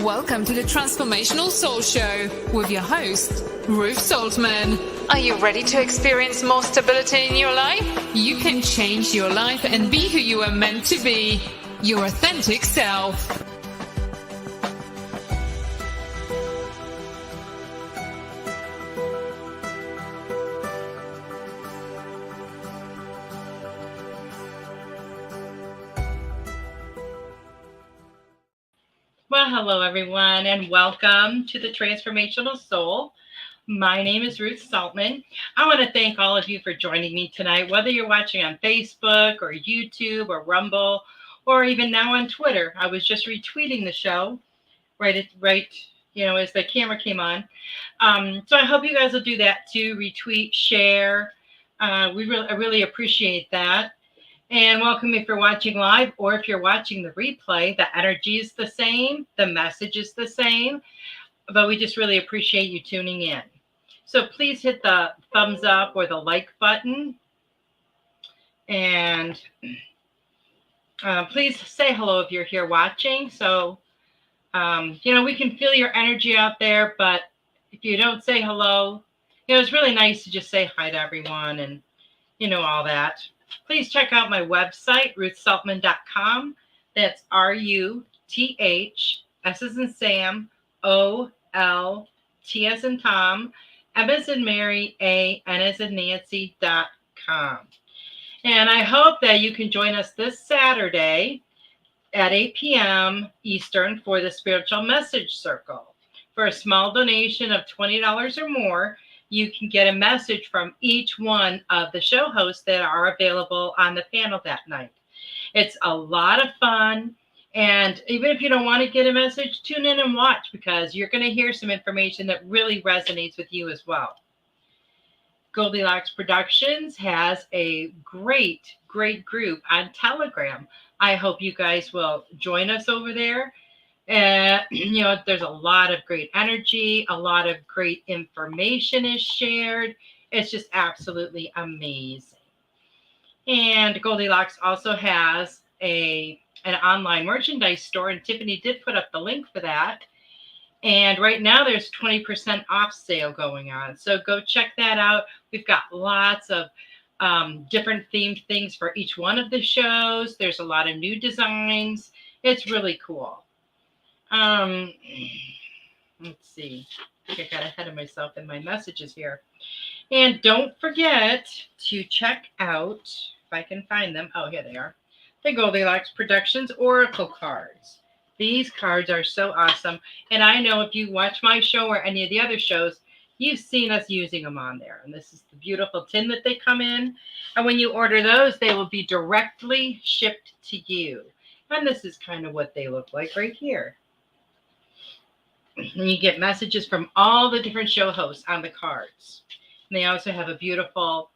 Welcome to the Transformational Soul Show with your host, Ruth Soltman. Are you ready to experience more stability in your life? You can change your life and be who you are meant to be, your authentic self. Well, hello, everyone, and welcome to the Transformational Soul. My name is Ruth Soltman. I want to thank all of you for joining me tonight, whether you're watching on Facebook or YouTube or Rumble, or even now on Twitter. I was just retweeting the show right, as the camera came on. So I hope you guys will do that too, retweet, share. I really appreciate that. And welcome if you're watching live or if you're watching the replay. The energy is the same. The message is the same. But we just really appreciate you tuning in. So please hit the thumbs up or the like button. And please say hello if you're here watching. So, we can feel your energy out there. But if you don't say hello, it's really nice to just say hi to everyone and, all that. Please check out my website, ruthsoltman.com. That's RUTH, S as in Sam, OL, T as in Tom, M as in Mary, A, N as in Nancy.com. And I hope that you can join us this Saturday at 8 p.m. Eastern for the Spiritual Message Circle. For a small donation of $20 or more, you can get a message from each one of the show hosts that are available on the panel that night. It's a lot of fun. And even if you don't want to get a message, tune in and watch because you're going to hear some information that really resonates with you as well. Goldylocks Productions has a great group on Telegram. I hope you guys will join us over there. There's a lot of great energy, a lot of great information is shared. It's just absolutely amazing. And Goldylocks also has an online merchandise store, and Tiffany did put up the link for that. And right now there's 20% off sale going on. So go check that out. We've got lots of different themed things for each one of the shows. There's a lot of new designs. It's really cool. Let's see. I think I got ahead of myself in my messages here. And don't forget to check out, if I can find them. Oh, here they are. The Goldylocks Productions Oracle cards. These cards are so awesome. And I know if you watch my show or any of the other shows, you've seen us using them on there. And this is the beautiful tin that they come in. And when you order those, they will be directly shipped to you. And this is kind of what they look like right here. And you get messages from all the different show hosts on the cards. And they also have a beautiful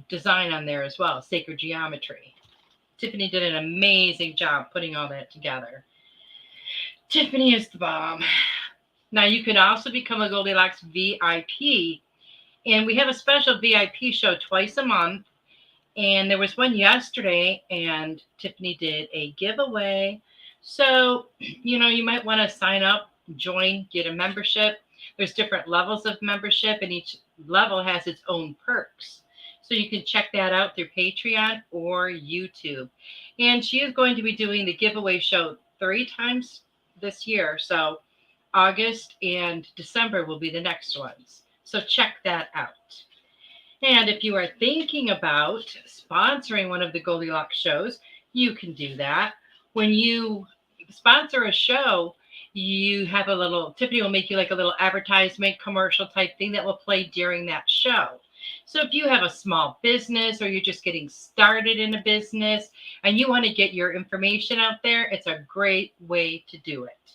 design on there as well, sacred geometry. Tiffany did an amazing job putting all that together. Tiffany is the bomb. Now, you can also become a Goldylocks VIP. And we have a special VIP show twice a month. And there was one yesterday, and Tiffany did a giveaway. So, you might want to sign up, join, get a membership. There's different levels of membership, and each level has its own perks. So you can check that out through Patreon or YouTube. And she is going to be doing the giveaway show 3 times this year. So August and December will be the next ones. So check that out. And if you are thinking about sponsoring one of the Goldylocks shows, you can do that. When you sponsor a show, you have Tiffany will make you like a little advertisement commercial type thing that will play during that show. So if you have a small business or you're just getting started in a business and you want to get your information out there, it's a great way to do it.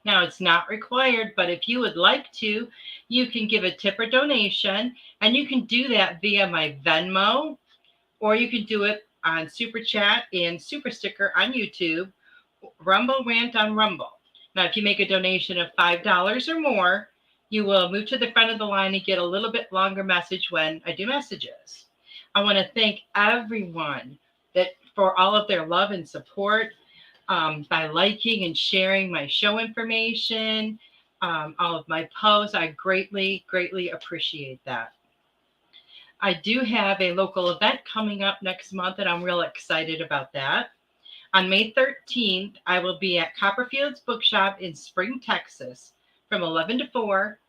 Now, it's not required, but if you would like to, you can give a tip or donation, and you can do that via my Venmo, or you can do it on Super Chat and Super Sticker on YouTube, Rumble Rant on Rumble. Now, if you make a donation of $5 or more, you will move to the front of the line and get a little bit longer message when I do messages. I want to thank everyone for all of their love and support. by liking and sharing my show information, all of my posts. I greatly, greatly appreciate that. I do have a local event coming up next month, and I'm real excited about that. On May 13th, I will be at Copperfield's Bookshop in Spring, Texas from 11 to 4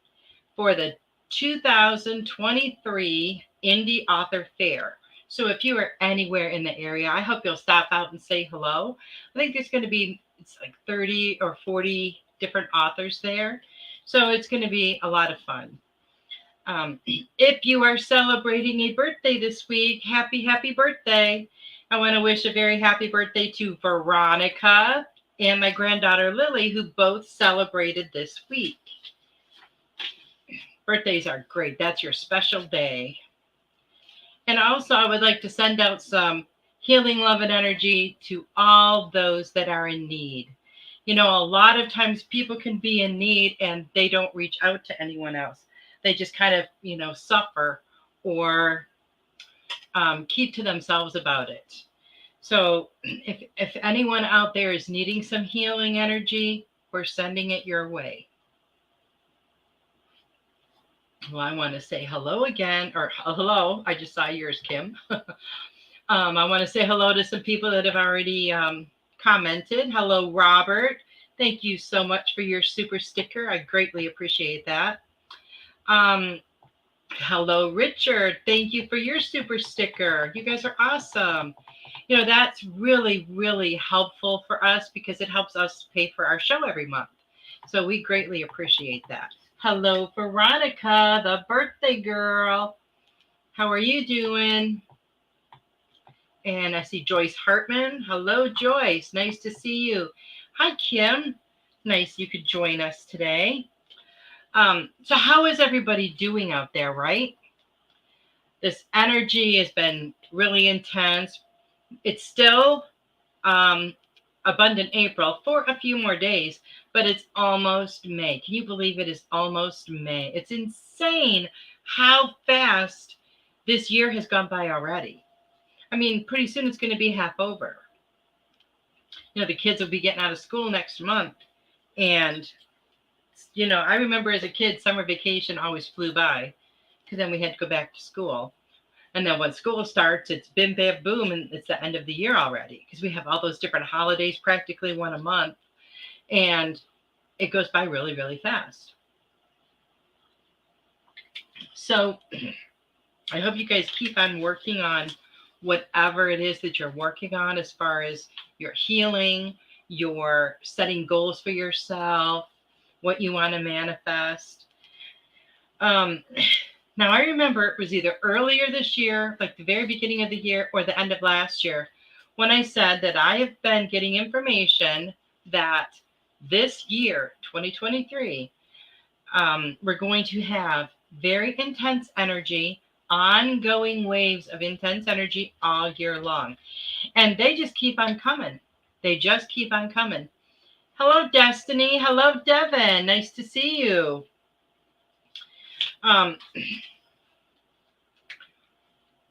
for the 2023 Indie Author Fair. So if you are anywhere in the area, I hope you'll stop out and say hello. I think there's going to be, it's like 30 or 40 different authors there. So it's going to be a lot of fun. If you are celebrating a birthday this week, happy, happy birthday. I want to wish a very happy birthday to Veronica and my granddaughter Lily, who both celebrated this week. Birthdays are great. That's your special day. And also, I would like to send out some healing love and energy to all those that are in need. You know, a lot of times people can be in need and they don't reach out to anyone else. They just kind of, suffer or keep to themselves about it. So if anyone out there is needing some healing energy, we're sending it your way. Well, I want to say hello again, or hello. I just saw yours, Kim. I want to say hello to some people that have already commented. Hello, Robert. Thank you so much for your super sticker. I greatly appreciate that. Hello, Richard. Thank you for your super sticker. You guys are awesome. That's really, really helpful for us because it helps us pay for our show every month. So we greatly appreciate that. Hello, Veronica, the birthday girl. How are you doing? And I see Joyce Hartman. Hello, Joyce. Nice to see you. Hi, Kim. Nice you could join us today. So how is everybody doing out there, right? This energy has been really intense. It's still abundant April for a few more days, but it's almost May. Can you believe it is almost May? It's insane how fast this year has gone by already. I mean, pretty soon it's going to be half over. The kids will be getting out of school next month. And, I remember as a kid, summer vacation always flew by because then we had to go back to school. And then when school starts, it's bim, bam, boom, and it's the end of the year already because we have all those different holidays, practically one a month. And it goes by really, really fast. So I hope you guys keep on working on whatever it is that you're working on as far as your healing, your setting goals for yourself, what you want to manifest. Now, I remember it was either earlier this year, like the very beginning of the year, or the end of last year, when I said that I have been getting information that this year, 2023, we're going to have very intense energy, ongoing waves of intense energy all year long. And they just keep on coming. They just keep on coming. Hello, Destiny. Hello, Devin. Nice to see you.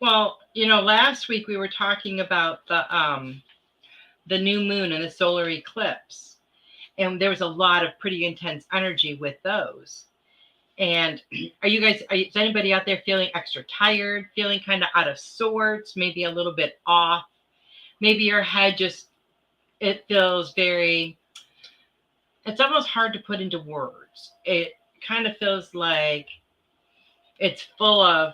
Well, last week we were talking about the new moon and the solar eclipse. And there was a lot of pretty intense energy with those. And is anybody out there feeling extra tired, feeling kind of out of sorts, maybe a little bit off? Maybe your head it feels it's almost hard to put into words. It kind of feels like it's full of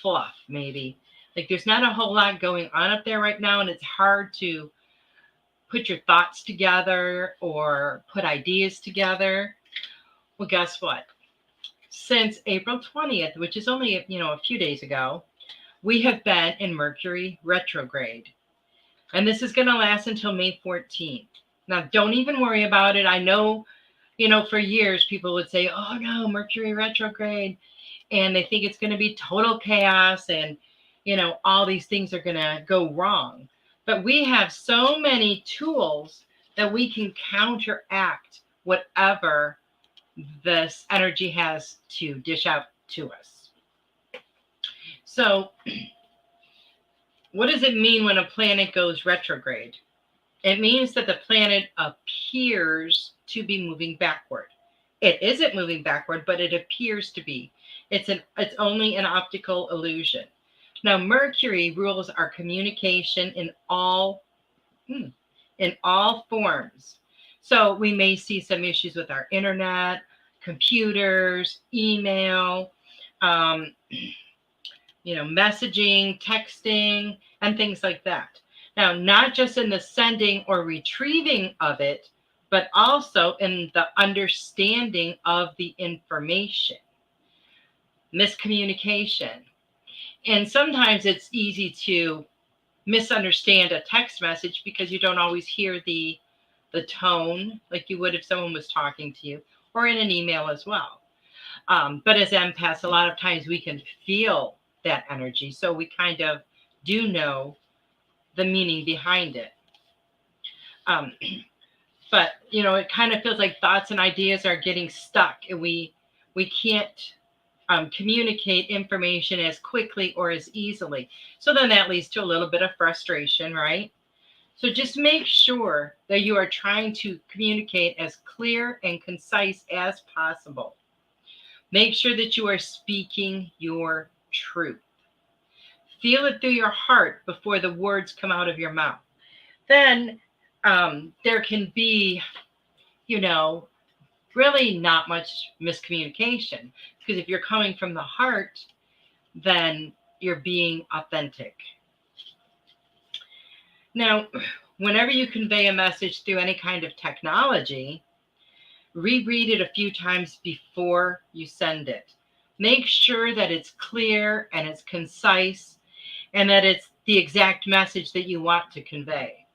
fluff, maybe. Like there's not a whole lot going on up there right now, and it's hard to put your thoughts together or put ideas together. Well, guess what? Since April 20th, which is only a few days ago, we have been in Mercury retrograde. And this is going to last until May 14th. Now, don't even worry about it. I know, for years people would say, oh no, Mercury retrograde. And they think it's going to be total chaos and, all these things are going to go wrong. But we have so many tools that we can counteract whatever this energy has to dish out to us. So what does it mean when a planet goes retrograde? It means that the planet appears to be moving backward. It isn't moving backward, but it appears to be. It's only an optical illusion. Now, Mercury rules our communication in all forms. So we may see some issues with our internet, computers, email, um, messaging, texting, and things like that. Now, not just in the sending or retrieving of it, but also in the understanding of the information. Miscommunication. And sometimes it's easy to misunderstand a text message because you don't always hear the tone like you would if someone was talking to you, or in an email as well. But as empaths, a lot of times we can feel that energy, so we kind of do know the meaning behind it. But it kind of feels like thoughts and ideas are getting stuck, and we can't communicate information as quickly or as easily. So then that leads to a little bit of frustration, right? So just make sure that you are trying to communicate as clear and concise as possible. Make sure that you are speaking your truth. Feel it through your heart before the words come out of your mouth. Then there can be, really not much miscommunication, because if you're coming from the heart, then you're being authentic. Now, whenever you convey a message through any kind of technology, reread it a few times before you send it. Make sure that it's clear and it's concise and that it's the exact message that you want to convey.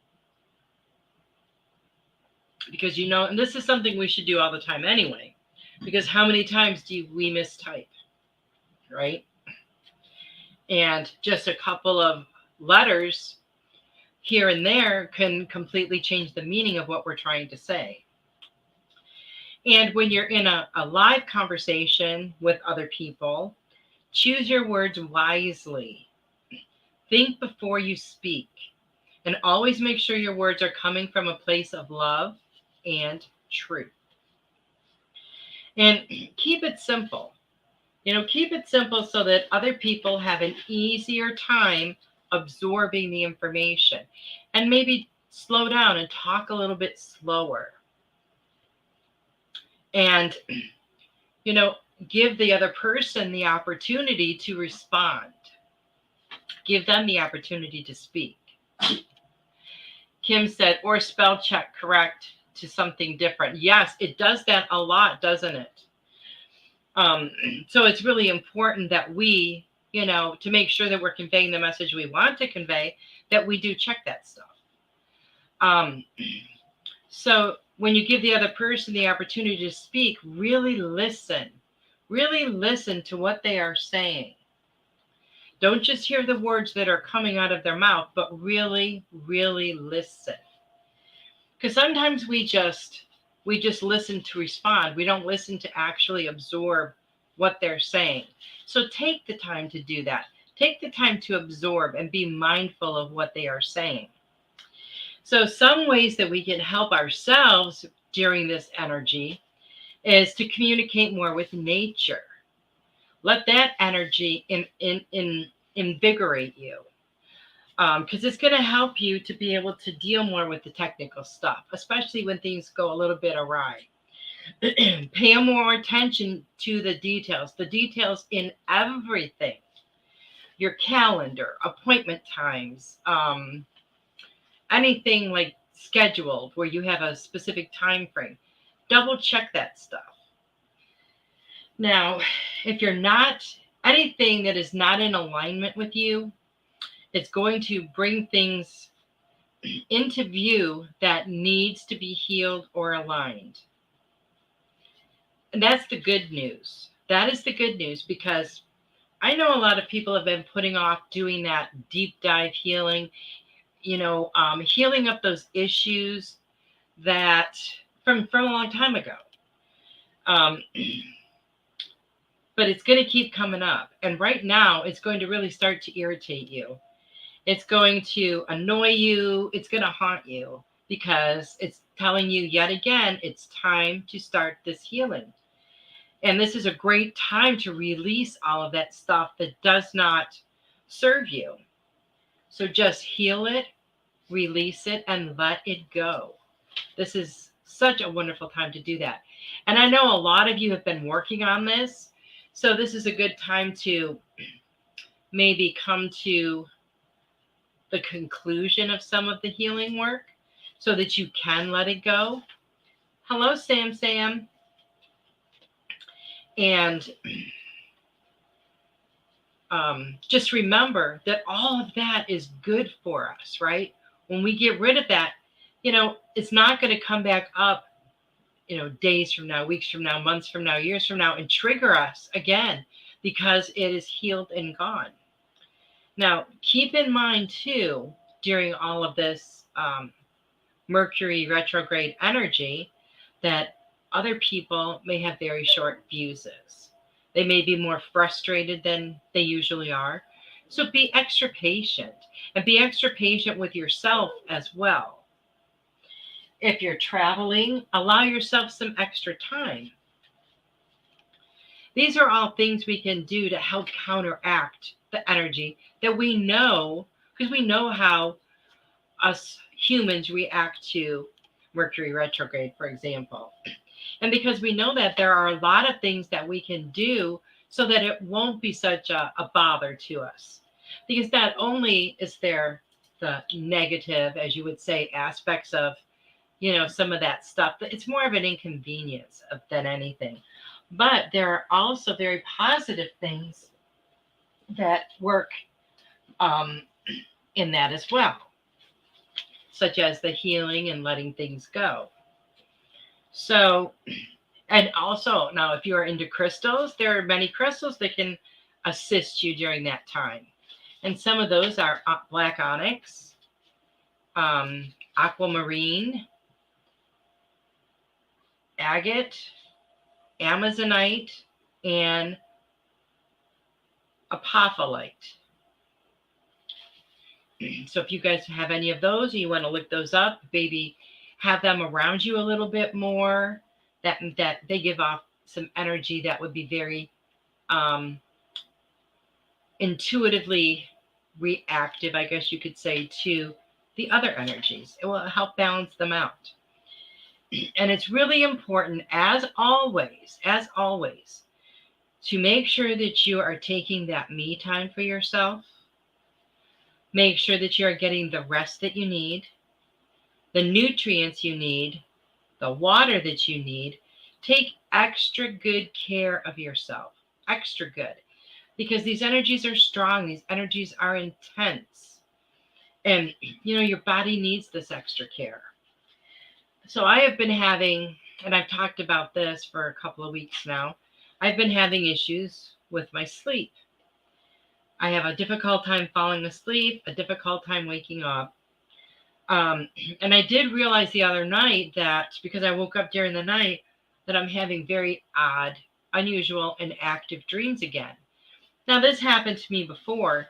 Because and this is something we should do all the time anyway, because how many times do we mistype, right? And just a couple of letters here and there can completely change the meaning of what we're trying to say. And when you're in a live conversation with other people, choose your words wisely. Think before you speak, and always make sure your words are coming from a place of love and truth. And keep it simple. Keep it simple so that other people have an easier time absorbing the information. And maybe slow down and talk a little bit slower. And, give the other person the opportunity to respond. Give them the opportunity to speak. Kim said, or spell check correct to something different. Yes, it does that a lot, doesn't it? So it's really important that we, to make sure that we're conveying the message we want to convey, that we do check that stuff. So when you give the other person the opportunity to speak, really listen. Really listen to what they are saying. Don't just hear the words that are coming out of their mouth, but really, really listen. Because sometimes we just listen to respond. We don't listen to actually absorb what they're saying. So take the time to do that. Take the time to absorb and be mindful of what they are saying. So some ways that we can help ourselves during this energy is to communicate more with nature. Let that energy invigorate you. Because it's going to help you to be able to deal more with the technical stuff, especially when things go a little bit awry. Pay more attention to the details in everything. Your calendar, appointment times, anything like scheduled where you have a specific time frame. Double check that stuff. Now, if you're not, anything that is not in alignment with you, it's going to bring things into view that needs to be healed or aligned. And that's the good news. That is the good news, because I know a lot of people have been putting off doing that deep dive healing, healing up those issues that from a long time ago. But it's going to keep coming up. And right now, it's going to really start to irritate you. It's going to annoy you. It's going to haunt you. because it's telling you yet again, it's time to start this healing. And this is a great time to release all of that stuff that does not serve you. So just heal it, release it, and let it go. This is such a wonderful time to do that. And I know a lot of you have been working on this. So this is a good time to maybe come to the conclusion of some of the healing work so that you can let it go. Hello, Sam. And just remember that all of that is good for us, right? When we get rid of that, it's not going to come back up, days from now, weeks from now, months from now, years from now, and trigger us again because it is healed and gone. Now, keep in mind, too, during all of this Mercury retrograde energy, that other people may have very short fuses. They may be more frustrated than they usually are. So be extra patient, and be extra patient with yourself as well. If you're traveling, allow yourself some extra time. These are all things we can do to help counteract the energy that we know, because we know how us humans react to Mercury retrograde, for example. And because we know that, there are a lot of things that we can do so that it won't be such a bother to us. Because not only is there the negative, as you would say, aspects of, some of that stuff, but it's more of an inconvenience than anything. But there are also very positive things that work in that as well, such as the healing and letting things go. So, and also, now, if you are into crystals, there are many crystals that can assist you during that time. And some of those are black onyx, aquamarine, agate, amazonite, and apophyllite. So if you guys have any of those, or you want to look those up, maybe have them around you a little bit more, that they give off some energy that would be very intuitively reactive, I guess you could say, to the other energies. It will help balance them out. And it's really important, as always, to make sure that you are taking that me time for yourself. Make sure that you are getting the rest that you need, the nutrients you need, the water that you need. Take extra good care of yourself, extra good, because these energies are strong. These energies are intense. And, your body needs this extra care. So I have been having, and I've talked about this for a couple of weeks now, I've been having issues with my sleep. I have a difficult time falling asleep, a difficult time waking up. And I did realize the other night that, because I woke up during the night, that I'm having very odd, unusual, and active dreams again. Now, this happened to me before,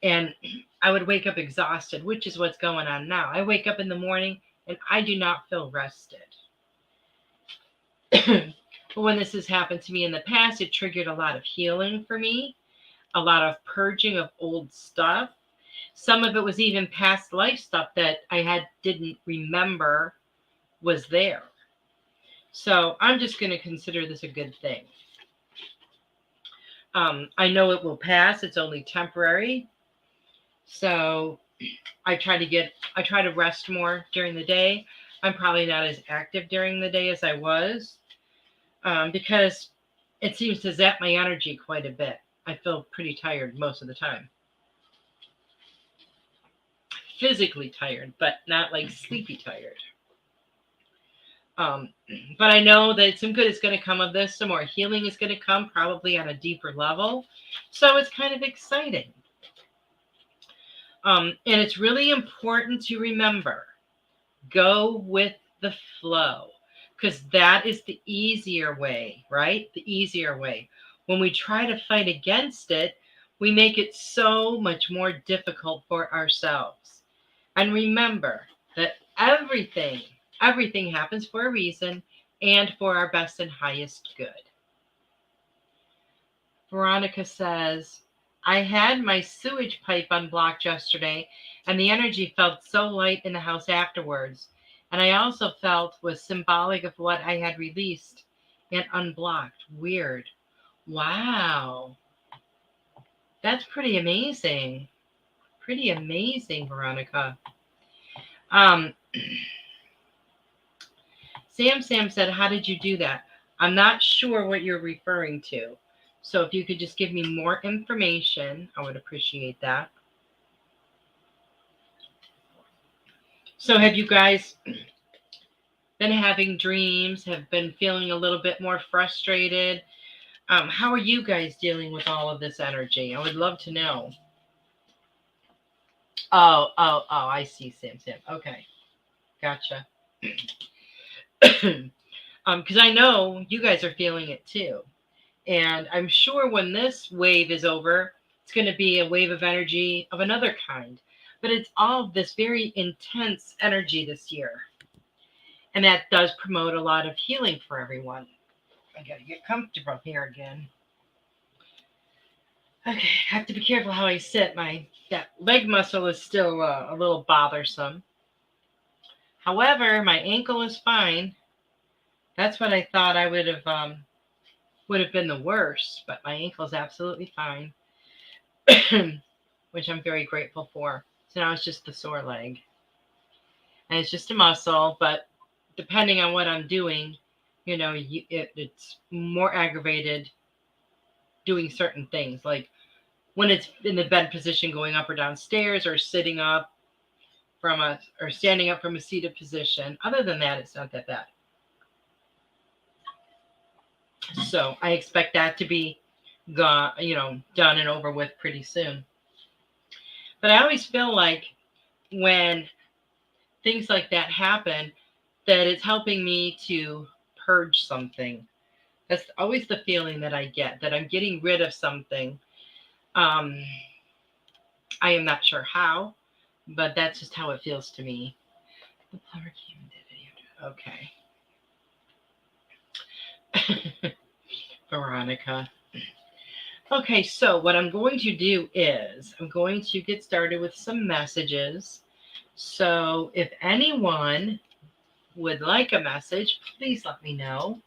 and I would wake up exhausted, which is what's going on now. I wake up in the morning and I do not feel rested. But when this has happened to me in the past, it triggered a lot of healing for me, a lot of purging of old stuff. Some of it was even past life stuff that I didn't remember was there. So I'm just going to consider this a good thing. I know it will pass. It's only temporary. So I try to rest more during the day. I'm probably not as active during the day as I was, because it seems to zap my energy quite a bit. I feel pretty tired most of the time. Physically tired, but not like sleepy tired. But I know that some good is going to come of this. Some more healing is going to come, probably on a deeper level. So it's kind of exciting. And it's really important to remember, go with the flow, because that is the easier way, right? The easier way. When we try to fight against it, we make it so much more difficult for ourselves. And remember that everything happens for a reason and for our best and highest good. Veronica says, I had my sewage pipe unblocked yesterday, and the energy felt so light in the house afterwards. And I also felt was symbolic of what I had released and unblocked. Weird. Wow. That's pretty amazing. Pretty amazing, Veronica. Sam said, how did you do that? I'm not sure what you're referring to. So if you could just give me more information, I would appreciate that. So have you guys been having dreams, have been feeling a little bit more frustrated? How are you guys dealing with all of this energy? I would love to know. Oh, I see, Sam. Okay, gotcha. Because I know you guys are feeling it too. And I'm sure when this wave is over, it's going to be a wave of energy of another kind. But it's all this very intense energy this year. And that does promote a lot of healing for everyone. I got to get comfortable here again. Okay, I have to be careful how I sit. That leg muscle is still a little bothersome. However, my ankle is fine. That's what I thought I would have been the worst, but my ankle is absolutely fine, which I'm very grateful for. So now it's just the sore leg, and it's just a muscle. But depending on what I'm doing, it's more aggravated doing certain things, like when it's in the bed position, going up or downstairs, or sitting up or standing up from a seated position. Other than that, it's not that bad. So I expect that to be done and over with pretty soon. But I always feel like when things like that happen, that it's helping me to purge something. That's always the feeling that I get, that I'm getting rid of something. I am not sure how, but that's just how it feels to me. The plumber came and did video. Okay. Veronica. Okay, so what I'm going to do is I'm going to get started with some messages. So if anyone would like a message, please let me know.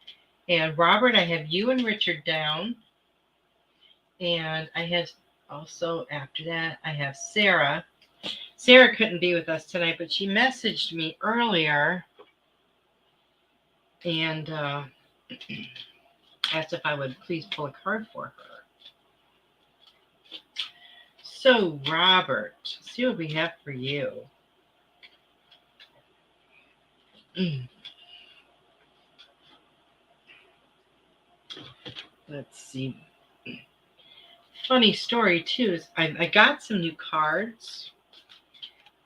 And Robert, I have you and Richard down. And I have also, after that, I have Sarah. Sarah couldn't be with us tonight, but she messaged me earlier and asked if I would please pull a card for her. So, Robert, let's see what we have for you. Let's see. Funny story, too, is I got some new cards.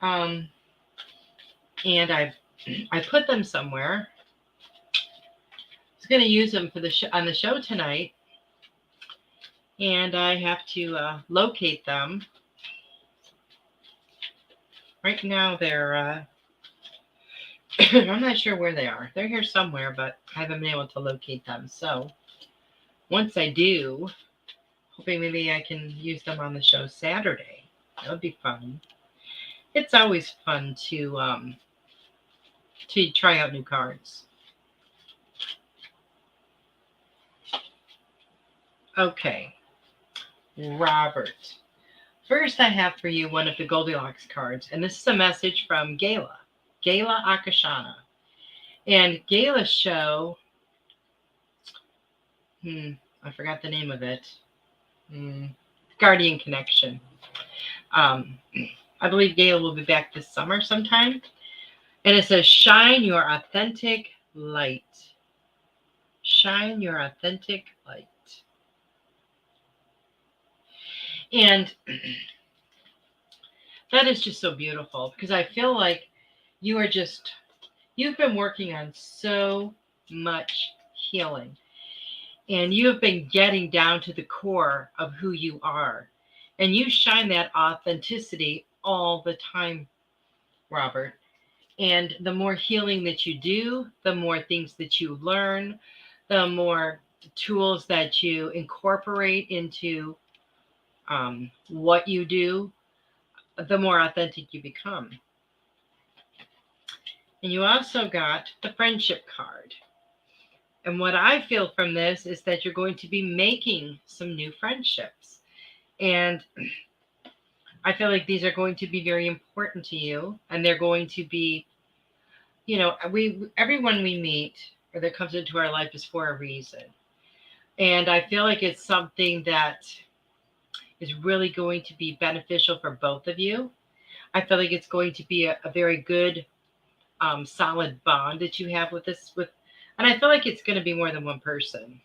And I put them somewhere. I was going to use them for on the show tonight. And I have to locate them. Right now, they're, I'm not sure where they are. They're here somewhere, but I haven't been able to locate them. So once I do, hoping maybe I can use them on the show Saturday. That would be fun. It's always fun to try out new cards. Okay, Robert. First, I have for you one of the Goldylocks cards, and this is a message from Gala Akashana. And Gala's show, I forgot the name of it. Guardian Connection. I believe Gala will be back this summer sometime. And it says, shine your authentic light. Shine your authentic light. And that is just so beautiful, because I feel like you've been working on so much healing, and you have been getting down to the core of who you are, and you shine that authenticity all the time, Robert. And the more healing that you do, the more things that you learn, the more tools that you incorporate into what you do, the more authentic you become. And you also got the friendship card. And what I feel from this is that you're going to be making some new friendships. And I feel like these are going to be very important to you. And they're going to be, everyone we meet or that comes into our life is for a reason. And I feel like it's something that is really going to be beneficial for both of you. I feel like it's going to be a very good, solid bond that you have with this. And I feel like it's going to be more than one person.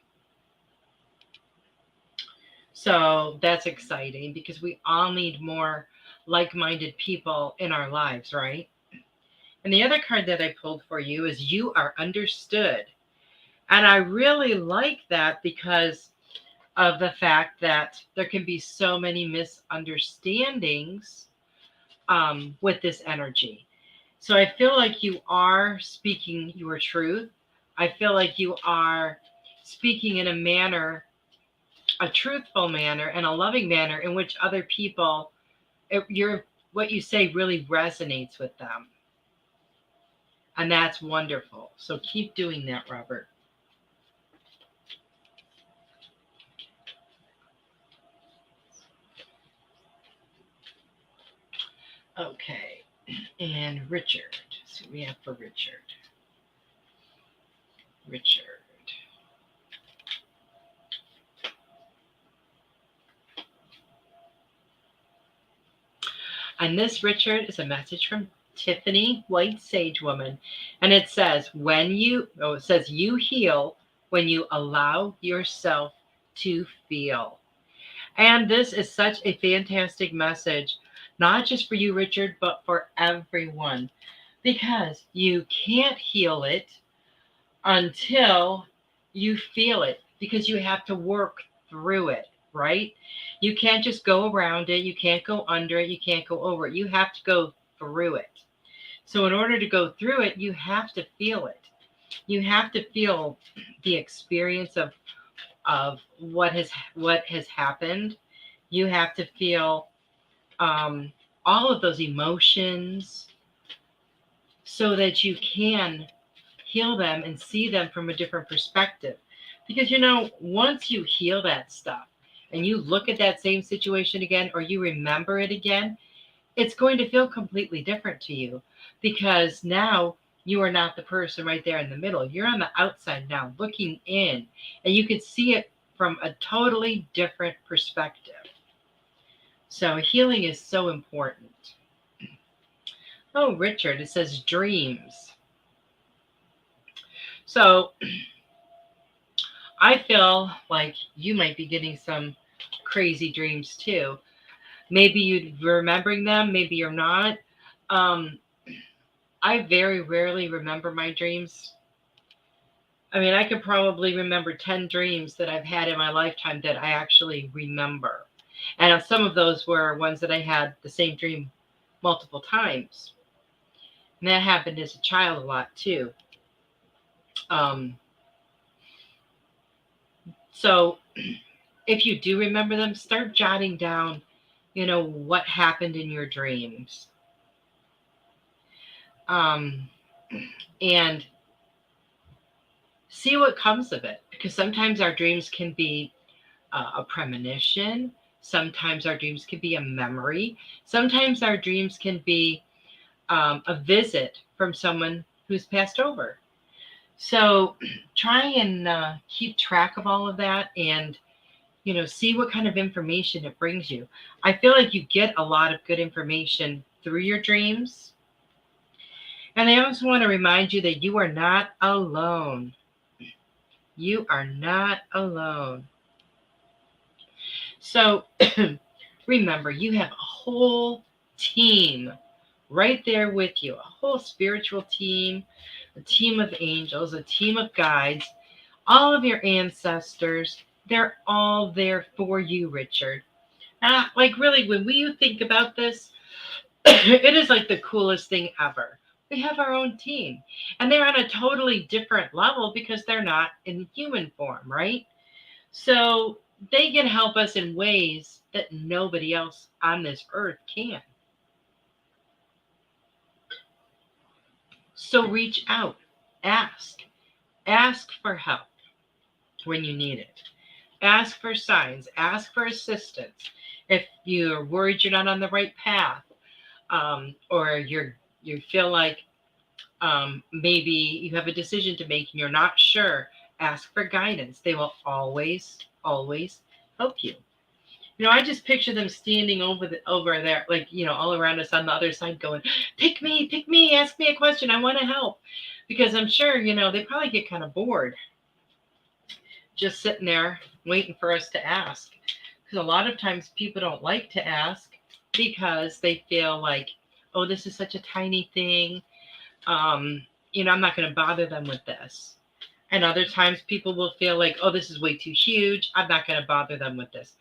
So that's exciting because we all need more like-minded people in our lives, right? And the other card that I pulled for you is you are understood. And I really like that because of the fact that there can be so many misunderstandings with this energy. So I feel like you are speaking your truth. I feel like you are speaking in a truthful manner and a loving manner in which other people, what you say really resonates with them. And that's wonderful. So keep doing that, Robert. Okay. And Richard. So we have for Richard. Richard. And this, Richard, is a message from Tiffany White Sage Woman. And it says, you heal when you allow yourself to feel. And this is such a fantastic message, not just for you, Richard, but for everyone. Because you can't heal it until you feel it, because you have to work through it, right? You can't just go around it. You can't go under it. You can't go over it. You have to go through it. So in order to go through it, you have to feel it. You have to feel the experience of what has happened. You have to feel all of those emotions so that you can heal them and see them from a different perspective. Because, once you heal that stuff and you look at that same situation again, or you remember it again, it's going to feel completely different to you, because now you are not the person right there in the middle. You're on the outside now looking in, and you can see it from a totally different perspective. So healing is so important. Oh, Richard, it says dreams. So I feel like you might be getting some crazy dreams too. Maybe you're remembering them, maybe you're not. I very rarely remember my dreams. I mean, I could probably remember 10 dreams that I've had in my lifetime that I actually remember. And some of those were ones that I had the same dream multiple times. And that happened as a child a lot too. So if you do remember them, start jotting down, what happened in your dreams. And see what comes of it. Because sometimes our dreams can be a premonition. Sometimes our dreams can be a memory. Sometimes our dreams can be a visit from someone who's passed over. So try and keep track of all of that, and see what kind of information it brings you. I feel like you get a lot of good information through your dreams. And I also want to remind you that you are not alone. You are not alone. So remember, you have a whole team right there with you, a whole spiritual team, a team of angels, a team of guides, all of your ancestors. They're all there for you, Richard. Like really, when you think about this, it is like the coolest thing ever. We have our own team. And they're on a totally different level because they're not in human form, right? So they can help us in ways that nobody else on this earth can. So reach out, ask, ask for help when you need it. Ask for signs, ask for assistance. If you're worried you're not on the right path, or you feel like maybe you have a decision to make and you're not sure, ask for guidance. They will always, always help you. I just picture them standing over there, like, all around us on the other side going, pick me, ask me a question. I want to help. Because I'm sure, they probably get kind of bored just sitting there waiting for us to ask. Because a lot of times people don't like to ask because they feel like, oh, this is such a tiny thing. I'm not going to bother them with this. And other times people will feel like, oh, this is way too huge. I'm not going to bother them with this.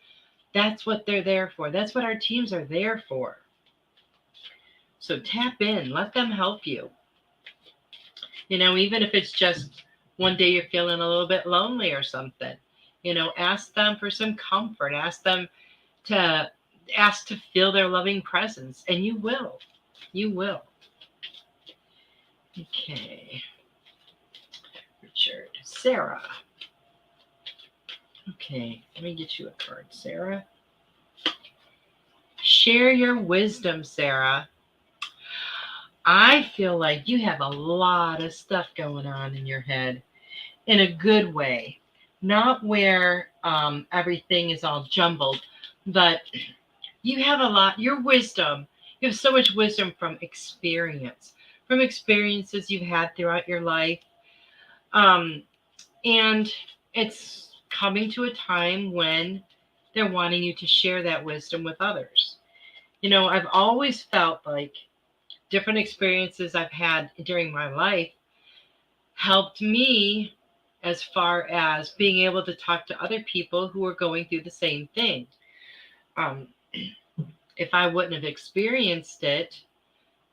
That's what they're there for. That's what our teams are there for. So tap in, let them help you. Even if it's just one day you're feeling a little bit lonely or something, ask them for some comfort. Ask to feel their loving presence, and you will. You will. Okay. Richard. Sarah. Okay, let me get you a card, Sarah. Share your wisdom, Sarah. I feel like you have a lot of stuff going on in your head in a good way, not where everything is all jumbled, but you have a lot, your wisdom, you have so much wisdom from experiences you've had throughout your life. And it's coming to a time when they're wanting you to share that wisdom with others. I've always felt like different experiences I've had during my life helped me as far as being able to talk to other people who are going through the same thing. If I wouldn't have experienced it,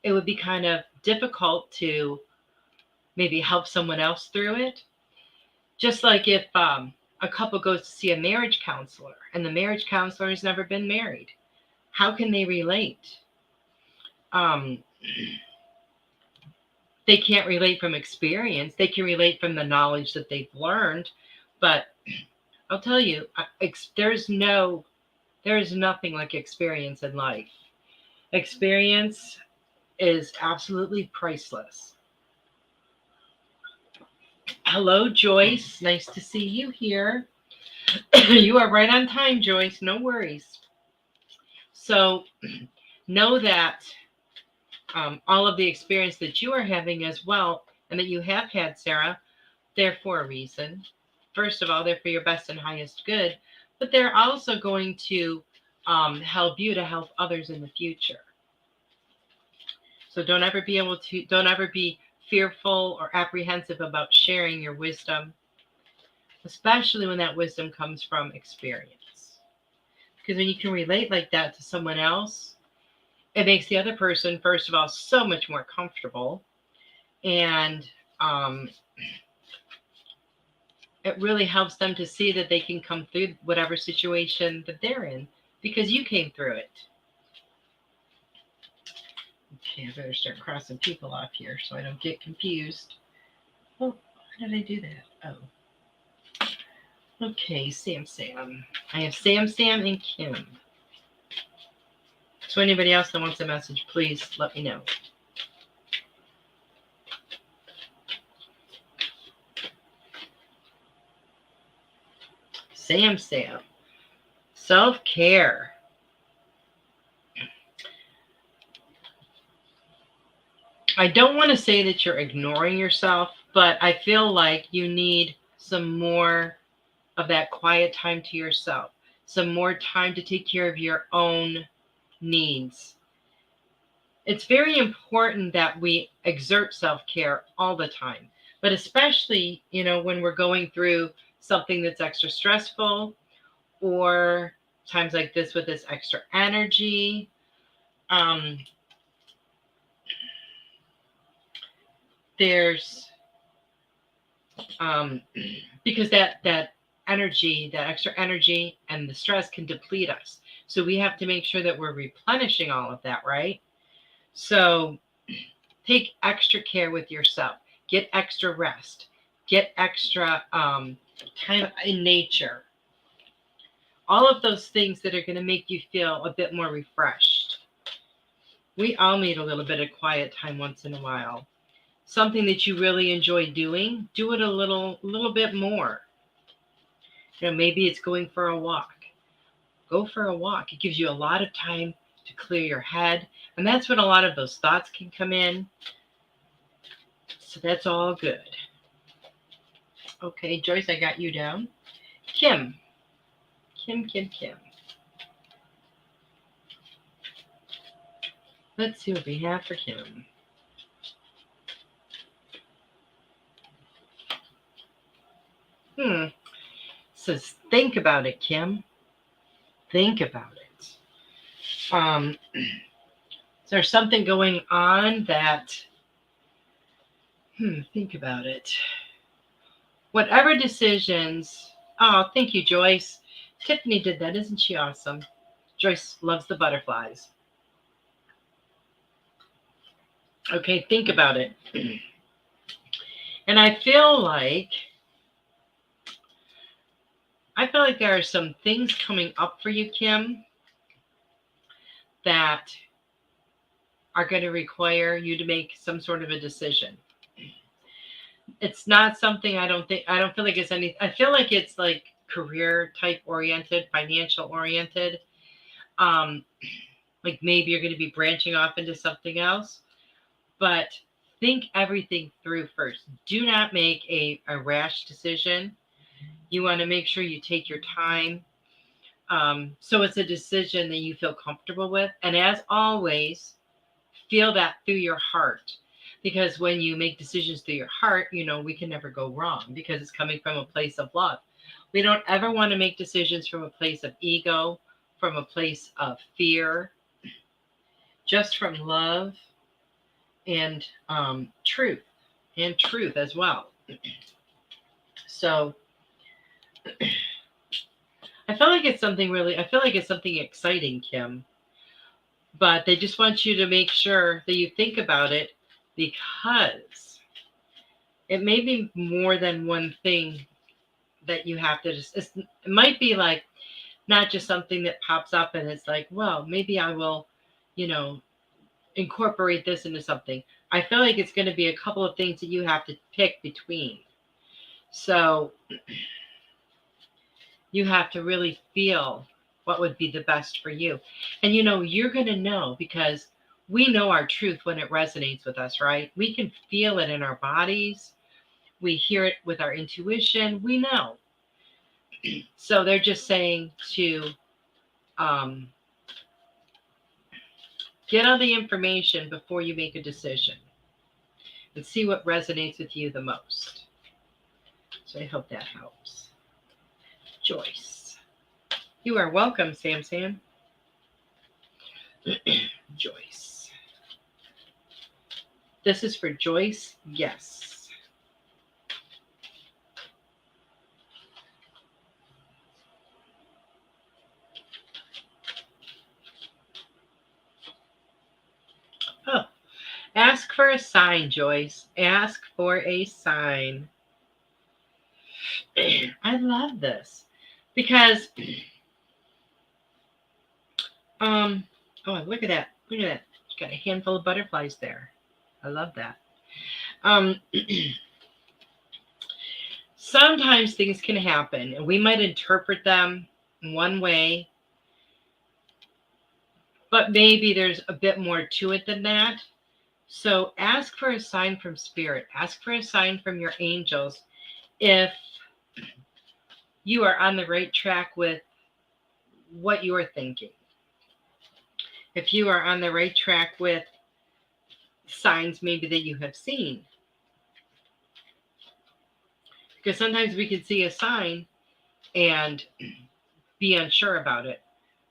it would be kind of difficult to maybe help someone else through it. Just like if a couple goes to see a marriage counselor and the marriage counselor has never been married, how can they relate? They can't relate from experience. They can relate from the knowledge that they've learned. But I'll tell you, there's nothing like experience in life. Experience is absolutely priceless. Hello, Joyce. Nice to see you here. You are right on time, Joyce. No worries. So know that all of the experience that you are having as well, and that you have had, Sarah, they're for a reason. First of all, they're for your best and highest good, but they're also going to help you to help others in the future. So don't ever be fearful or apprehensive about sharing your wisdom, especially when that wisdom comes from experience. Because when you can relate like that to someone else, it makes the other person, first of all, so much more comfortable. And it really helps them to see that they can come through whatever situation that they're in because you came through it. Okay, I better start crossing people off here so I don't get confused. Oh, how did I do that? Oh. Okay, Sam. I have Sam and Kim. So anybody else that wants a message, please let me know. Sam. Self-care. I don't want to say that you're ignoring yourself, but I feel like you need some more of that quiet time to yourself, some more time to take care of your own needs. It's very important that we exert self-care all the time, but especially, when we're going through something that's extra stressful or times like this with this extra energy. there's because that energy, that extra energy and the stress can deplete us. So we have to make sure that we're replenishing all of that, right? So take extra care with yourself. Get extra rest. Get extra time in nature. All of those things that are going to make you feel a bit more refreshed. We all need a little bit of quiet time once in a while. Something that you really enjoy doing, do it a little bit more. Maybe it's going for a walk. Go for a walk. It gives you a lot of time to clear your head. And that's when a lot of those thoughts can come in. So that's all good. Okay, Joyce, I got you down. Kim. Let's see what we have for Kim. Says, think about it, Kim. Think about it. Is there something going on that, think about it. Whatever decisions, oh, thank you, Joyce. Tiffany did that. Isn't she awesome? Joyce loves the butterflies. Okay, think about it. And I feel like there are some things coming up for you, Kim, that are going to require you to make some sort of a decision. It's not something I don't feel like it's any, I feel like it's like career type oriented, financial oriented. Like maybe you're going to be branching off into something else, but think everything through first. Do not make a rash decision. You want to make sure you take your time. So it's a decision that you feel comfortable with. And as always, feel that through your heart. Because when you make decisions through your heart, we can never go wrong because it's coming from a place of love. We don't ever want to make decisions from a place of ego, from a place of fear, just from love and truth as well. So I feel like it's something exciting, Kim. But they just want you to make sure that you think about it because it may be more than one thing that you have to it might be like not just something that pops up and it's like, well, maybe I will, incorporate this into something. I feel like it's going to be a couple of things that you have to pick between. So you have to really feel what would be the best for you. And you're going to know because we know our truth when it resonates with us, right? We can feel it in our bodies. We hear it with our intuition. We know. So they're just saying to get all the information before you make a decision and see what resonates with you the most. So I hope that helps. Joyce. You are welcome, Sam. Joyce. This is for Joyce. Yes. Oh, ask for a sign, Joyce. Ask for a sign. I love this because oh, look at that. She's got a handful of butterflies there. I love that. Sometimes things can happen and we might interpret them one way, but maybe there's a bit more to it than that. So ask for a sign from spirit. Ask for a sign from your angels if you are on the right track with what you are thinking. If you are on the right track with signs maybe that you have seen. Because sometimes we can see a sign and be unsure about it.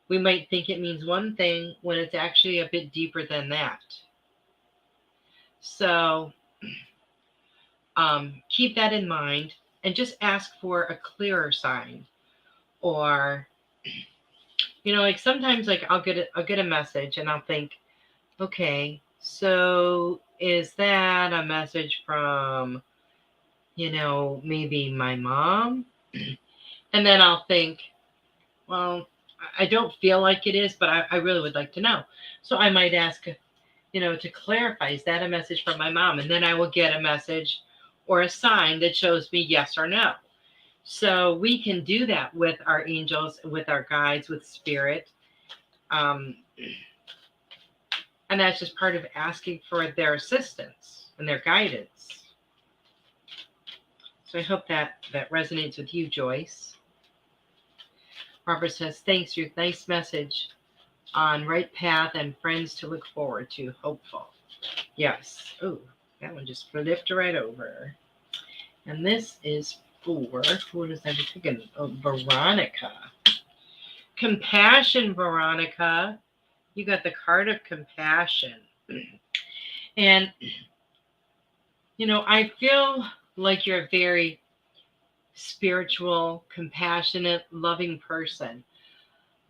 We might think it means one thing when it's actually a bit deeper than that. So Keep that in mind and just ask for a clearer sign. Or, like sometimes like I'll get a message and I'll think, okay, so is that a message from, maybe my mom? And then I'll think, well, I don't feel like it is, but I really would like to know. So I might ask, to clarify, is that a message from my mom? And then I will get a message or a sign that shows me yes or no. So we can do that with our angels, with our guides, with spirit. And that's just part of asking for their assistance and their guidance. So I hope that resonates with you, Joyce. Barbara says, thanks, Ruth. Nice message on right path and friends to look forward to. Hopeful. Yes. Oh, that one just flipped right over. And this is for, who does that again? Oh, Veronica. Compassion, Veronica. You got the card of compassion. And, I feel like you're a very spiritual, compassionate, loving person.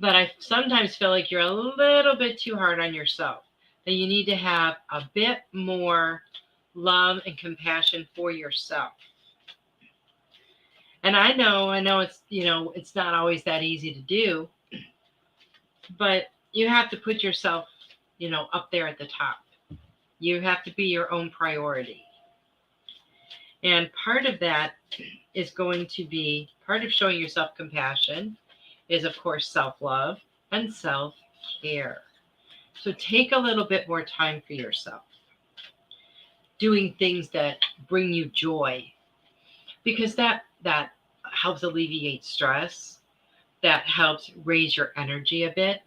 But I sometimes feel like you're a little bit too hard on yourself. That you need to have a bit more love and compassion for yourself. And I know it's, it's not always that easy to do, but you have to put yourself, up there at the top. You have to be your own priority. And part of that is going to be, part of showing yourself compassion is, of course, self-love and self-care. So take a little bit more time for yourself. Doing things that bring you joy. Because that helps alleviate stress. That helps raise your energy a bit.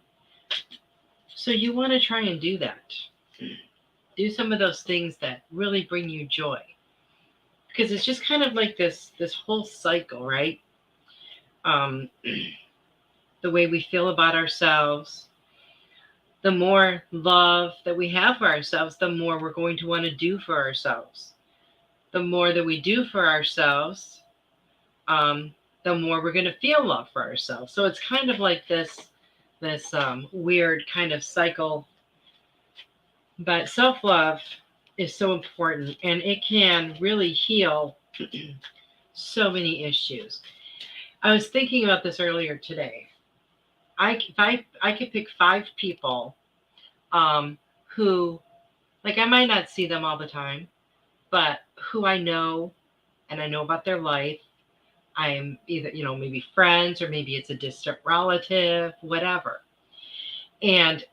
So you want to try and do that. Do some of those things that really bring you joy. Because it's just kind of like this whole cycle, right? The way we feel about ourselves, the more love that we have for ourselves, the more we're going to want to do for ourselves. The more that we do for ourselves, the more we're going to feel love for ourselves. So it's kind of like this weird kind of cycle. But self-love is so important, and it can really heal so many issues. I was thinking about this earlier today. If I could pick 5 people who, like, I might not see them all the time, but who I know, and I know about their life. I'm either, maybe friends, or maybe it's a distant relative, whatever. And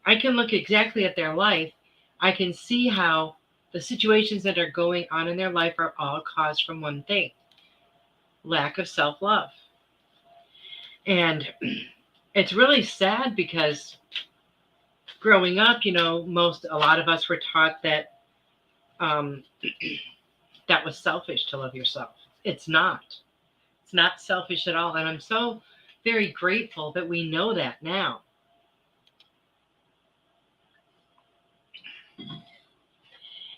I can look exactly at their life. I can see how the situations that are going on in their life are all caused from one thing: lack of self-love. And it's really sad because growing up, a lot of us were taught that that was selfish to love yourself. It's not. It's not selfish at all. And I'm so very grateful that we know that now.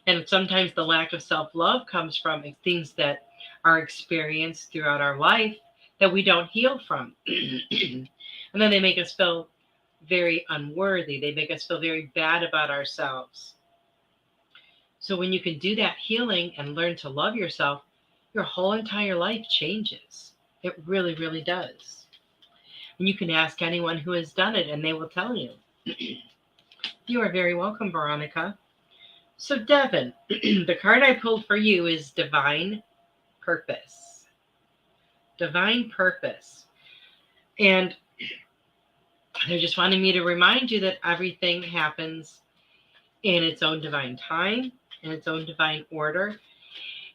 And sometimes the lack of self-love comes from things that are experienced throughout our life that we don't heal from. And then they make us feel very unworthy. They make us feel very bad about ourselves. So when you can do that healing and learn to love yourself, your whole entire life changes. It really, really does. And you can ask anyone who has done it and they will tell you. You are very welcome, Veronica. So Devin, the card I pulled for you is Divine Purpose. Divine Purpose. And they're just wanting me to remind you that everything happens in its own divine time, in its own divine order.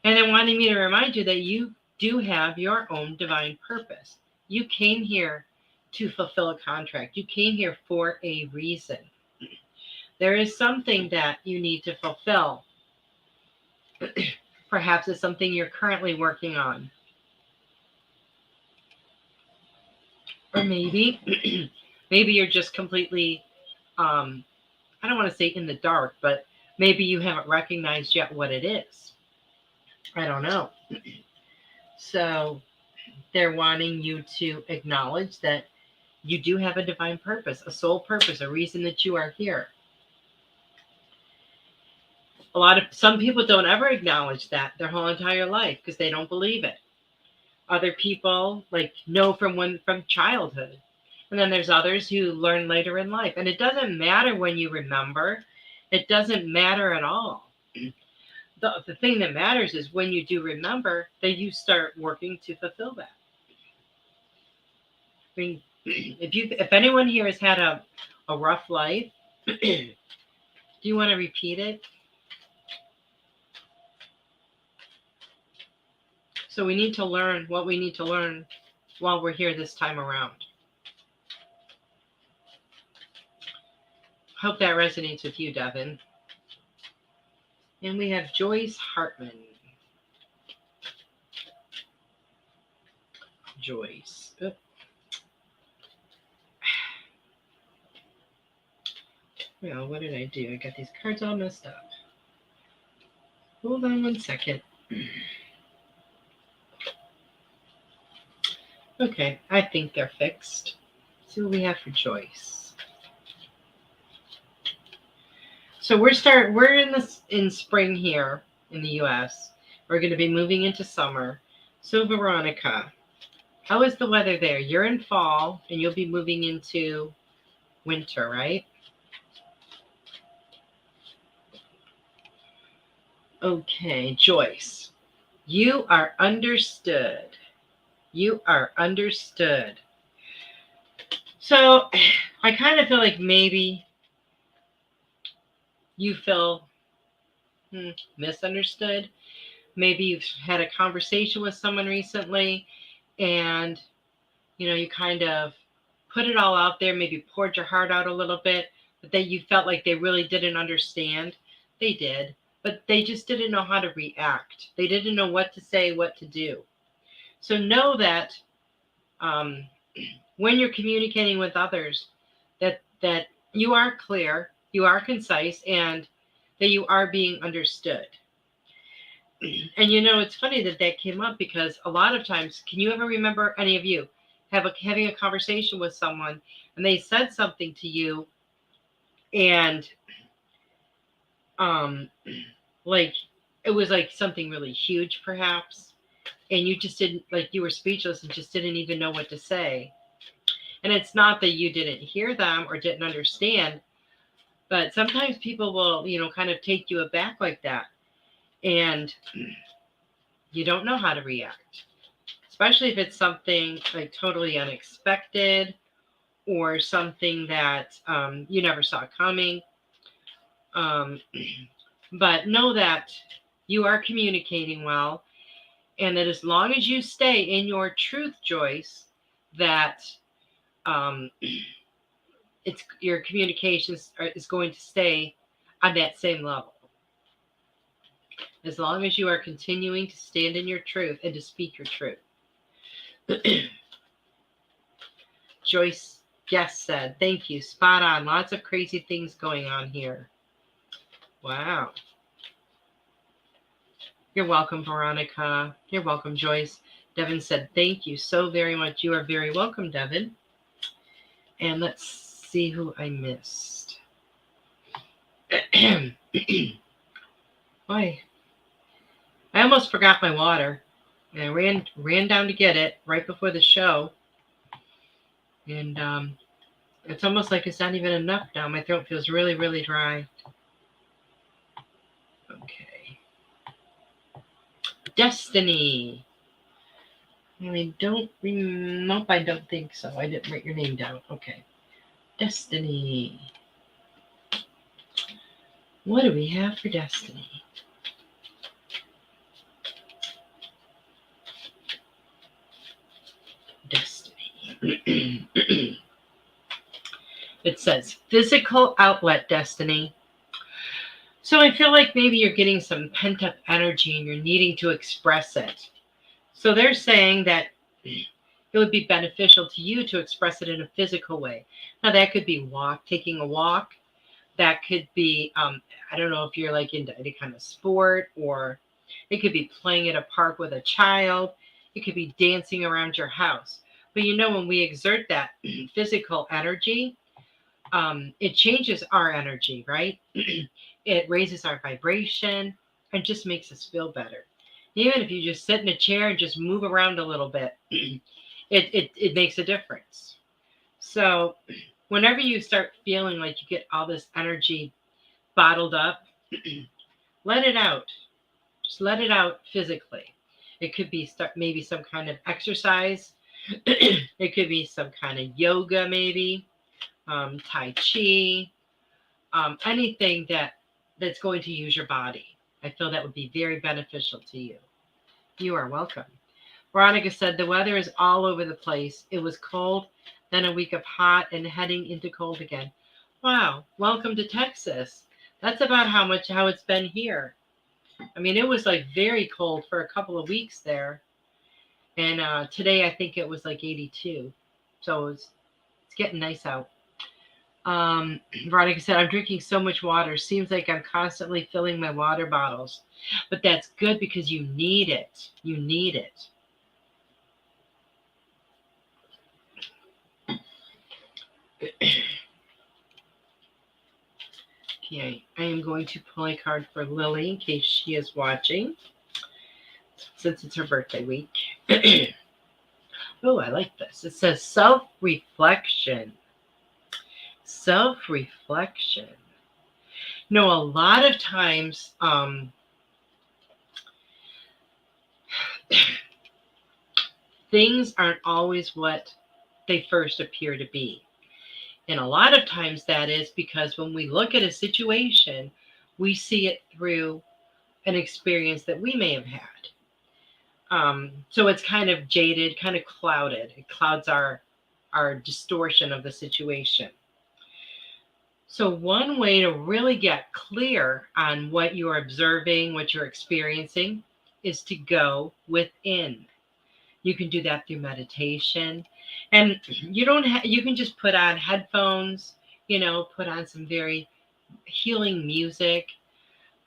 And they're wanting me to remind you that you do have your own divine purpose. You came here to fulfill a contract. You came here for a reason. There is something that you need to fulfill. Perhaps it's something you're currently working on. Or maybe you're just completely, I don't want to say in the dark, but maybe you haven't recognized yet what it is. I don't know. So they're wanting you to acknowledge that you do have a divine purpose, a soul purpose, a reason that you are here. Some people don't ever acknowledge that their whole entire life because they don't believe it. Other people know from childhood. And then there's others who learn later in life. And it doesn't matter when you remember. It doesn't matter at all. The thing that matters is when you do remember that you start working to fulfill that. I mean, if anyone here has had a rough life, do you want to repeat it? So we need to learn what we need to learn while we're here this time around. Hope that resonates with you, Devin. And we have Joyce Hartman. Joyce. Oh. Well, what did I do? I got these cards all messed up. Hold on one second. Okay, I think they're fixed. Let's see what we have for Joyce. So we're in spring here in the US. We're going to be moving into summer. So Veronica, how is the weather there? You're in fall and you'll be moving into winter, right? Okay, Joyce, you are understood. You are understood. So I kind of feel like maybe you feel misunderstood. Maybe you've had a conversation with someone recently and, you kind of put it all out there, maybe poured your heart out a little bit, but that you felt like they really didn't understand. They did, but they just didn't know how to react. They didn't know what to say, what to do. So know that when you're communicating with others, that you are clear, you are concise, and that you are being understood. And it's funny that came up because a lot of times, can you ever remember, any of you, having a conversation with someone and they said something to you and it was like something really huge perhaps, and you just didn't, you were speechless and just didn't even know what to say. And it's not that you didn't hear them or didn't understand, but sometimes people will, kind of take you aback like that. And you don't know how to react, especially if it's something totally unexpected or something that you never saw coming. But know that you are communicating well, and that as long as you stay in your truth, Joyce, that your communications is going to stay on that same level. As long as you are continuing to stand in your truth and to speak your truth. Joyce Guest said, thank you, spot on. Lots of crazy things going on here. Wow. You're welcome, Veronica. You're welcome, Joyce. Devin said, thank you so very much. You are very welcome, Devin. And let's see who I missed. Boy, I almost forgot my water. And I ran down to get it right before the show. And it's almost like it's not even enough now. My throat feels really, really dry. Okay. Destiny. I don't think so. I didn't write your name down. Okay. Destiny. What do we have for Destiny? Destiny. It says physical outlet, Destiny. So I feel like maybe you're getting some pent-up energy and you're needing to express it. So they're saying that it would be beneficial to you to express it in a physical way. Now that could be taking a walk. That could be, I don't know if you're into any kind of sport or It could be playing at a park with a child. It could be dancing around your house. But when we exert that physical energy, it changes our energy, right? It raises our vibration and just makes us feel better. Even if you just sit in a chair and just move around a little bit, it makes a difference. So whenever you start feeling like you get all this energy bottled up, let it out. Just let it out physically. It could be maybe some kind of exercise. It could be some kind of yoga, maybe Tai Chi, anything that's going to use your body. I feel that would be very beneficial to you. You are welcome. Veronica said the weather is all over the place. It was cold, then a week of hot and heading into cold again. Wow, welcome to Texas. That's about how it's been here. I mean, it was like very cold for a couple of weeks there. And today I think it was like 82. So it's getting nice out. Veronica said, I'm drinking so much water. Seems like I'm constantly filling my water bottles. But that's good because you need it. You need it. Okay, I am going to pull a card for Lily in case she is watching, since it's her birthday week. Oh, I like this. It says self-reflection. Self-reflection. A lot of times, things aren't always what they first appear to be. And a lot of times that is because when we look at a situation, we see it through an experience that we may have had. So it's kind of jaded, kind of clouded. It clouds our distortion of the situation. So one way to really get clear on what you're observing, what you're experiencing, is to go within. You can do that through meditation. And you can just put on headphones, put on some very healing music,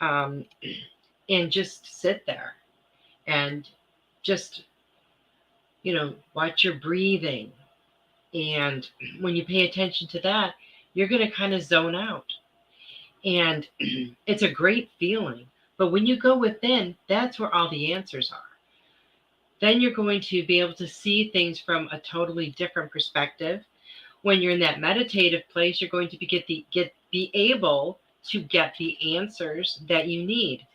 and just sit there and just, watch your breathing. And when you pay attention to that, you're going to kind of zone out. And it's a great feeling. But when you go within, that's where all the answers are. Then you're going to be able to see things from a totally different perspective. When you're in that meditative place, you're going to be able to get the answers that you need.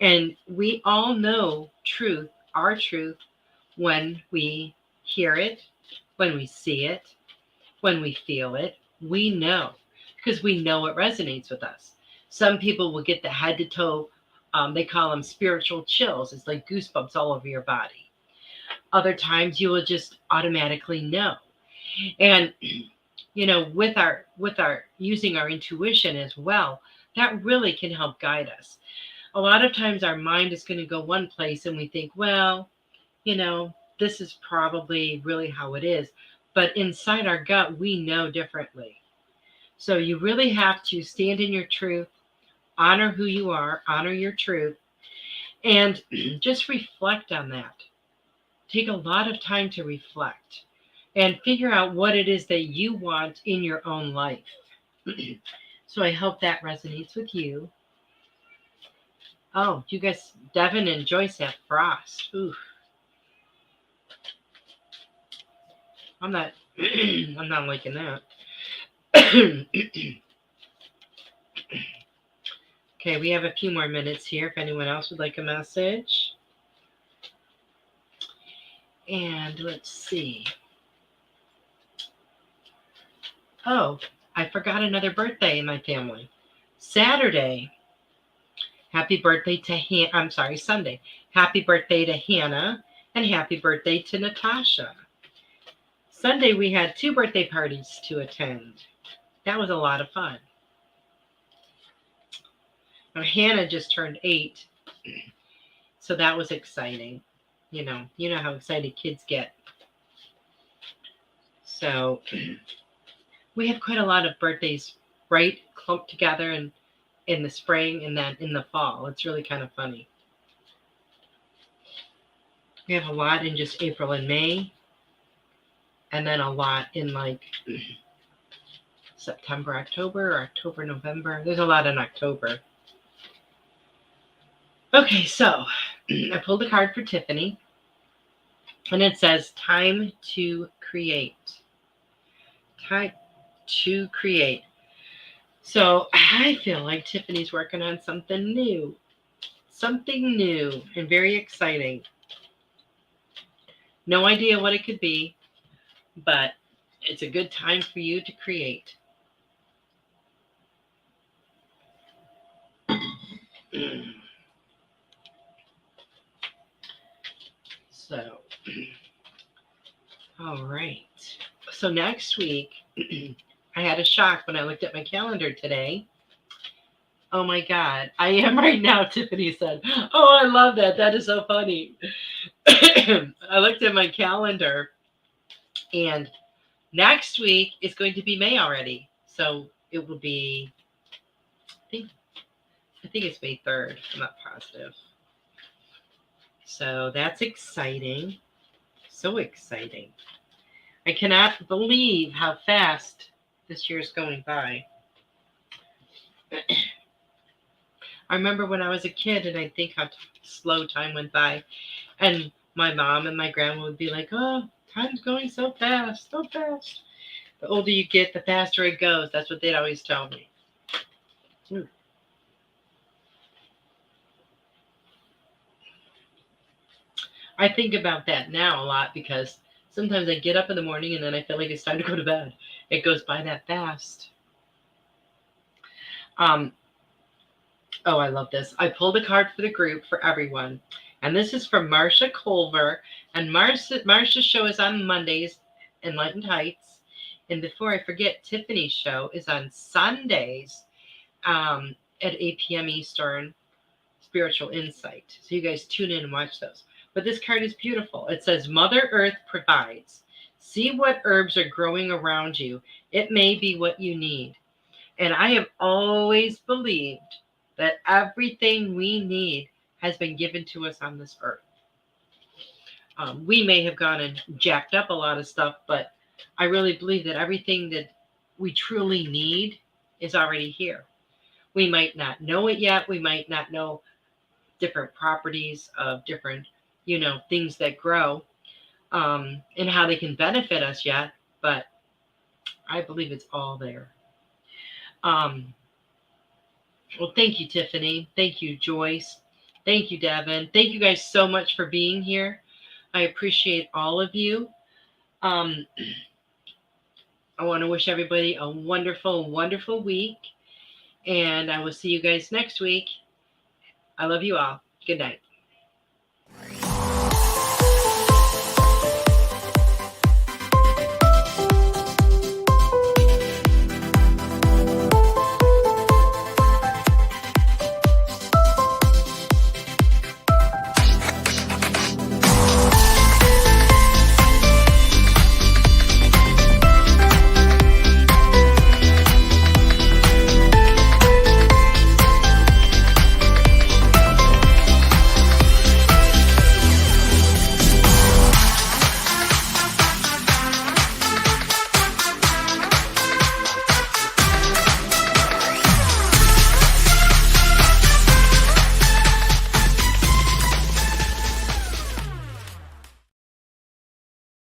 And we all know truth, our truth, when we hear it, when we see it, when we feel it. We know, because we know it resonates with us. Some people will get the head to toe, they call them spiritual chills. It's like goosebumps all over your body. Other times you will just automatically know. And with our using our intuition as well, that really can help guide us. A lot of times our mind is going to go one place and we think, well, this is probably really how it is. But inside our gut, we know differently. So you really have to stand in your truth, honor who you are, honor your truth, and just reflect on that. Take a lot of time to reflect and figure out what it is that you want in your own life. So I hope that resonates with you. Oh, you guys, Devin and Joyce have frost. Ooh. I'm not liking that. Okay, we have a few more minutes here if anyone else would like a message. And let's see. Oh, I forgot another birthday in my family. Saturday. Happy birthday to Sunday. Happy birthday to Hannah and happy birthday to Natasha. Sunday we had 2 birthday parties to attend. That was a lot of fun. Now, Hannah just turned 8, so that was exciting. You know how excited kids get. So we have quite a lot of birthdays right clumped together in the spring and then in the fall. It's really kind of funny. We have a lot in just April and May, and then a lot in like September, October, or October, November. There's a lot in October. Okay, so I pulled a card for Tiffany, and it says, time to create. Time to create. So I feel like Tiffany's working on something new and very exciting. No idea what it could be, but it's a good time for you to create. So, all right. So next week, I had a shock when I looked at my calendar today. Oh my God, I am right now, Tiffany said. Oh, I love that. That is so funny. I looked at my calendar, and next week is going to be May already. So it will be, I think it's May 3rd. I'm not positive. So that's exciting. So exciting. I cannot believe how fast this year is going by. I remember when I was a kid, and I think how slow time went by. And my mom and my grandma would be like, oh, time's going so fast, so fast. The older you get, the faster it goes. That's what they'd always tell me. I think about that now a lot because sometimes I get up in the morning and then I feel like it's time to go to bed. It goes by that fast. Oh, I love this. I pulled a card for the group for everyone. And this is from Marcia Culver. And Marcia's show is on Mondays, Enlightened Heights. And before I forget, Tiffany's show is on Sundays at 8 p.m. Eastern, Spiritual Insight. So you guys tune in and watch those. But this card is beautiful. It says, Mother Earth provides. See what herbs are growing around you. It may be what you need. And I have always believed that everything we need has been given to us on this earth. We may have gone and jacked up a lot of stuff, but I really believe that everything that we truly need is already here. We might not know it yet. We might not know different properties of different, things that grow and how they can benefit us yet, but I believe it's all there. Well, thank you, Tiffany. Thank you, Joyce. Thank you, Devin. Thank you guys so much for being here. I appreciate all of you. I want to wish everybody a wonderful, wonderful week. And I will see you guys next week. I love you all. Good night.